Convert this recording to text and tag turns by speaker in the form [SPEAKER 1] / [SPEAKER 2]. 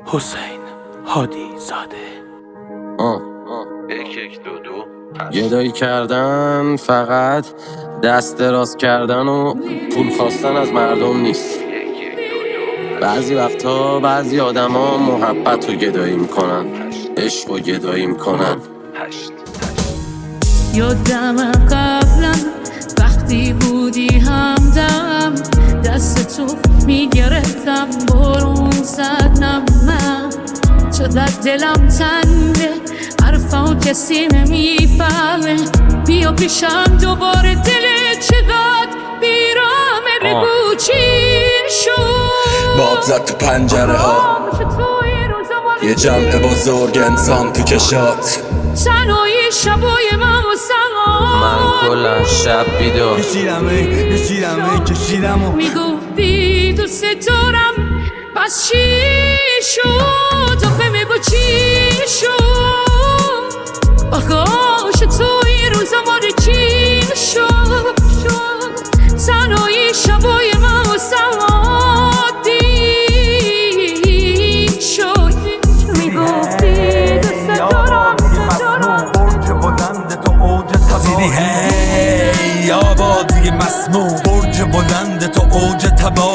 [SPEAKER 1] حسین هادی زاده.
[SPEAKER 2] یک دو
[SPEAKER 3] گدایی کردن فقط دست دراز کردن و پول خواستن از مردم نیست. بعضی وقتا بعضی آدما محبت رو گدایی میکنن، عشق رو گدایی میکنن.
[SPEAKER 4] یادم قبلا وقتی بودی همدم، دست تو میگرفتم برون زدم. من چقدر دلم تنگه، حرفا کسی نمیفهمه. بیا پیشم دوباره، دل چقدر بیرامه. بگو چی شد؟
[SPEAKER 5] باد زد تو پنجره ها، یه جمع بزرگ انسان تو کشات.
[SPEAKER 4] تنهایی شبای من و سما،
[SPEAKER 3] من کلا شب بیدار
[SPEAKER 5] کشیدم
[SPEAKER 4] میگفتی دوست دارم، پس چی شد؟ آخه میگو چی شد؟ آخاش توی روزا ماره چی شد؟ تنهایی شبای من و سوادی شد. میگفتی دوست دارم،
[SPEAKER 5] برج بلند تو اوج تباهی. هی آبادی مسموم، برج بلند تو اوج تباهی.